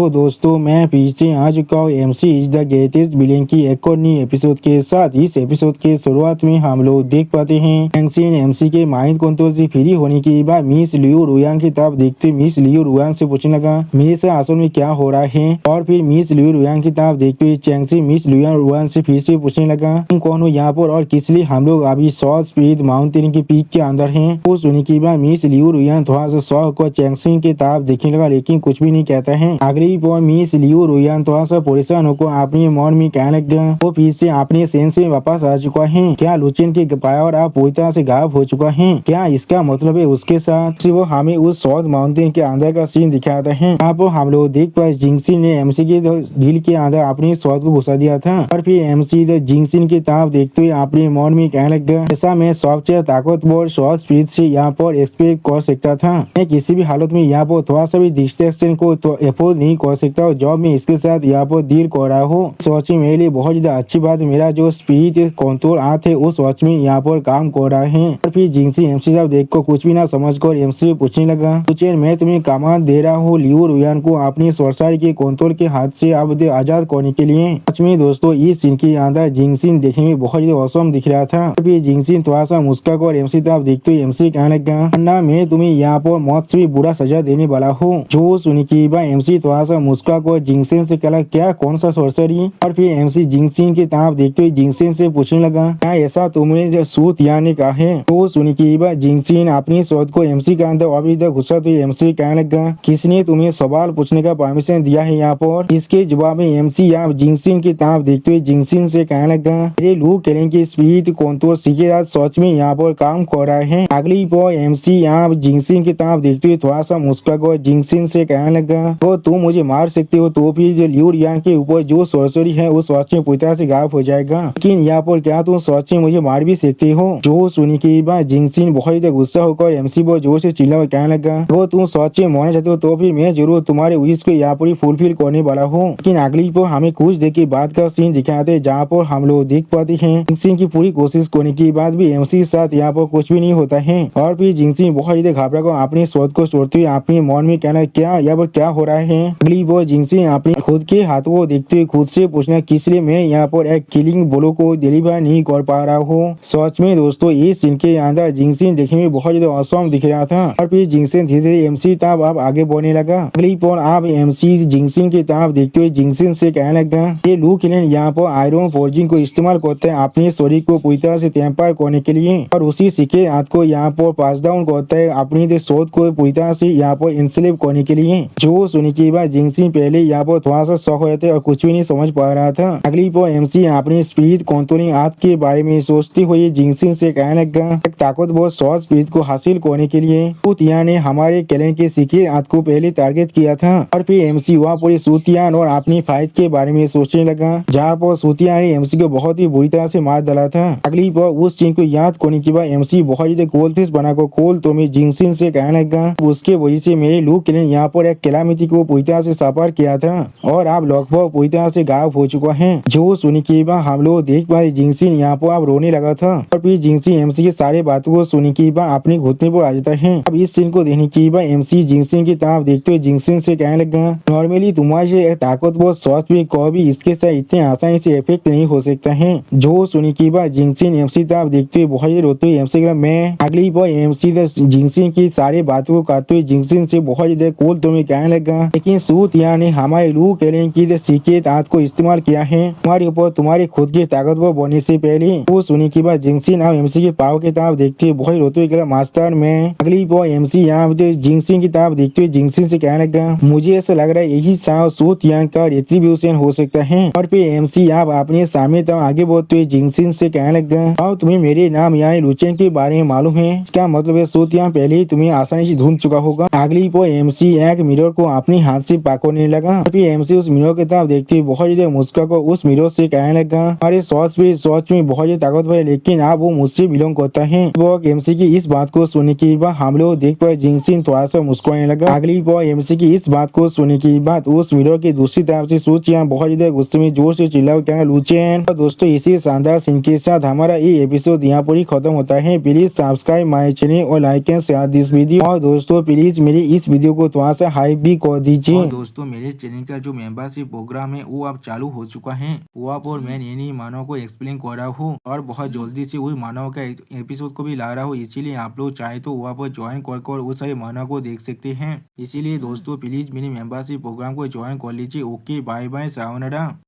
तो दोस्तों मैं पीछे आ चुका हूँ MC is the greatest villain की एक और नई एपिसोड के साथ। इस एपिसोड के शुरुआत में हम लोग देख पाते हैं चैंगसिन एमसी के माइंड कंट्रोल से फ्री होने के बाद मिस लियू रुयांग की तरफ देखते मिस लियू रुयांग से पूछने लगा मेरे से असल में क्या हो रहा है। और फिर मिस लियू रुयांग की तरफ देखते हुए चैंगसिन मिस लियू रुयांग से फिर से पूछने लगा तुम कौन हो यहाँ पर और किस लिए हम लोग अभी शॉर्ट स्पीड माउंटेन की पीक के अंदर है। वो सुनने के बाद मिस लियू रुयांग थोड़ा सा शौक को चैंगसिन की तरफ देखने लगा लेकिन कुछ भी नहीं कहता है। अगली बार मिस लियू रुयांग थोड़ा सा परेशान होकर अपने मन में कहने लग गया वो फिर से अपने सेंस में वापस आ चुका है। क्या लुचेन के पावर अब पूरी तरह से गायब हो चुका है। क्या इसका मतलब है उसके साथ वो हमें उस साउथ माउंटेन के अंदर का सीन दिखाता है। अब हम लोग देख पाए जिंगसिन ने एमसी के दिल के अंदर अपनी स्वाद को घुसा दिया था और फिर एमसी जिंगसिन की तरफ देखते हुए अपने मन में कहने लग गया ऐसा मैं सबसे ताकतवर शॉर्ट स्पीड से यहाँ पर एक्सपेक्ट कर सकता था। मैं किसी भी हालत में यहाँ पर थोड़ा सा भी डिस्ट्रैक्शन को तो अफोर्ड नहीं कर सकता हूँ। जब मैं इसके साथ यहाँ पर डील कर रहा हूँ सोची मेरे लिए बहुत ज्यादा अच्छी बात मेरा जो स्पीड कंट्रोल आर्ट है उस वॉच में यहाँ पर काम कर रहा है। और फिर जिंगसी एमसी साहब देख को कुछ भी ना समझ कर एमसी से पूछने लगा तुझे मैं तुम्हें कमांड दे रहा हूँ लियू रुयांग को अपनी सरसारी के कंट्रोल के हाथ से अब आजाद करने के लिए। सच में दोस्तों इस सीन के अंदर जिंगसिन देखने में बहुत ज्यादा औसम दिख रहा था। फिर जिंगसिन थोड़ा सा मुस्का कर एमसी तरफ देखते हुए एमसी कहने लगा ना मैं तुम्हें यहाँ पर मौत से भी बुरा सजा देने वाला हूँ। जो सुनी की बात एमसी थोड़ा सा मुस्का कर जिंगसिन से कहला क्या कौन सा सरसरी। और फिर एमसी जिंगसिन की तरफ देखते हुए जिंगसिन से पूछने लगा क्या ऐसा तुमने सूत यहाँ ने कहा है। तो सुनी की बात जिंगसिन अपनी शोध को एमसी के अंदर अभी तक घुसा तो एमसी कहने लगा किसने तुम्हें सवाल पूछने का परमिशन दिया है यहाँ पर। इसके जवाब में एमसी यहाँ जिंगसिन की तरफ देखते हुए जिंगसिन से कहने लगा मेरे लू केलिंग की स्पीड कंट्रोल सीखे सच में यहाँ पर काम कर रहा है। अगली बार एमसी यहाँ जिंगसिन की तरफ देखते हुए थोड़ा सा मुस्का कर जिंगसिन से कहने लगा तो तुम मुझे मार सकते हो तो फिर लियू रुयांग के ऊपर जो सरसरी है उस वॉच में पूरी तरह से गायब हो जाएगा लेकिन यहाँ पर क्या तुम सच में मुझे मार भी सकते हो। जो सुनी के बाद जिंगसिन बहुत ज्यादा गुस्सा होकर एमसी पर जोर से चिल्ला कहने लगा वो तुम सच में मरना चाहते हो तो फिर मैं जरूर तुम्हारे विश को यहाँ पर फुलफिल करने वाला हूँ। लेकिन अगली पर हमें कुछ देर के बाद का सीन दिखाते जहाँ पर हम लोग देख पाते हैं जिंगसिन की पूरी कोशिश करने के बाद भी एमसी के साथ यहाँ पर कुछ भी नहीं होता है। और फिर जिंगसिन बहुत ज्यादा घबरा कर अपनी सोच को छोड़ते हुए अपने मन में कहना क्या यहाँ पर क्या हो रहा है। अगली बार जिंगसिन अपने खुद के हाथों को देखते हुए खुद से पूछना किस लिए मैं यहाँ पर एक किलिंग ब्लो को डिलीवर नहीं कर पा रहा हूँ। सच में दोस्तों इस सीन के अंदर जिंगसिन देखने में बहुत ज्यादा औसम दिख रहा था। और फिर जिंगसिन धीरे धीरे एमसी तरफ अब आगे बढ़ने लगा। अगली बार आप एमसी जिंगसिन की तरफ देखते हुए जिंगसिन से कहने लगा ये लू केलिन यहाँ पर आयरन फोर्जिंग को इस्तेमाल करते हैं अपने शरीर को पूरी तरह से टेम्पर करने के लिए और उसी सीखे हाथ को यहाँ पर पास डाउन करता है अपनी शोध को पूरी तरह से यहाँ पर इंसलेव करने के लिए। जो सुनी की बात जिंगसिन पहले यहाँ पर थोड़ा सा शौक हो जाते और कुछ भी नहीं समझ पा रहा था। अगली पर एमसी अपनी स्पीड कंट्रोलिंग हाथ के बारे में सोचते हुए जिंगसिन से कहने लगा एक ताकतवर शॉर्ट स्पीड को हासिल करने के लिए सूतियान ने हमारे कैलेंडर के सीखे हाथ को पहले टारगेट किया था। और फिर एमसी वहाँ पूरी सूतियान और अपनी फाइट के बारे में सोचने लगा जहाँ पर सूतियान ने एमसी को बहुत ही बुरी तरह से मार डाला था। अगली बार उस चीज को याद करने के बाद एमसी बहुत ज्यादा कोलथिस बनाकर कोल तो मैं जिंगसिन से कहने लगा उसके वजह से मेरे लू केलिन यहाँ पर एक कैलामिटी को पूरी तरह से सफर किया था और आप लगभग पूरी तरह से गायब हो चुका है। जो सुनी के बाद हम लोग देख पाए जिंगसिन यहाँ पर अब रोने लगा था। और फिर जिंगसिन एमसी की सारी बातों को सुनी के बाद अपने घुटने पर आ जाता है। अब इस सीन को देखने के बाद एमसी जिंगसिन की तरफ देखते हुए जिंगसिन से कहने लगा नॉर्मली तुम्हारे ताकतवर शॉर्ट भी कभी इसके साथ इतने आसानी से इफेक्ट नहीं हो सकता है। जो सुनी के बाद जिंगसिन एमसी तरफ देखते हुए बहुत रोते हुए एमसी का मैं अगली बार एमसी जिंगसिन की सारी बातों को काटते हुए जिंगसिन से बहुत ज्यादा कोल तो मैं कहने लगा लेकिन सूतियान ने हमारे लू केलिंग की सीक्रेट हाथ को इस्तेमाल किया है तुम्हारे ऊपर तुम्हारे खुद के ताकतवर बनने से पहले। वो सुनी के बाद जिंगसिन अब एमसी के पाव की तरफ देखते हुए बहुत रोते हुए मास्टर में अगली बार एमसी यहाँ जिंगसिन की तरफ देखते हुए जिंगसिन से कहने लगा मुझे ऐसा लग रहा है यही सूतियान का रिट्रीब्यूशन हो सकता है। और फिर एमसी आप अपने सामने तक आगे बढ़ते हुए जिंगसिन से कहने लगा और तुम्हें मेरे नाम यानी लुचेन के बारे में मालूम है क्या मतलब है सूतियान पहले ही तुम्हें आसानी से ढूंढ चुका होगा। अगली बार एमसी एक मिरर को अपने हाथ से पकड़ने लगा। फिर एमसी उस मिरर की तरफ देखते हुए बहुत ज्यादा मुस्का को उस मिरर से कहने लगा अरे सोच में बहुत ज्यादा ताकतवर है लेकिन आप वो मुझसे बिलोंग करता है। वो एमसी की इस बात को सुनने के बाद हम लोग देख पाए जिंगसिन थोड़ा सा मुस्कुराने लगा। अगली बार एमसी की इस बात को सुनने के बाद उस मिरर की दूसरी तरफ से सूचियां बहुत ज्यादा गुस्से में जोर से चिल्ला क्या लुचेन। और दोस्तों इसी शानदार सीन के साथ हमारा ये एपिसोड यहाँ पर ही खत्म होता है। प्लीज सब्सक्राइब माय चैनल और like and share this video. और दोस्तों प्लीज मेरी इस वीडियो को थोड़ा सा हाइप भी कर दीजिए। दोस्तों मेरे चैनल का जो मेंबरशिप प्रोग्राम है वो अब चालू हो चुका है। वो आप और मैं नई नई मानव को एक्सप्लेन कर रहा हूँ और बहुत जल्दी से वही मानव का एपिसोड को भी ला रहा हूँ। इसीलिए आप लोग चाहे तो वहाँ पर ज्वाइन कर वो सारे मानव को देख सकते हैं। इसीलिए दोस्तों प्लीज मेरे मेंबरशिप प्रोग्राम को ज्वाइन कर लीजिए। Okay bye bye sayonara.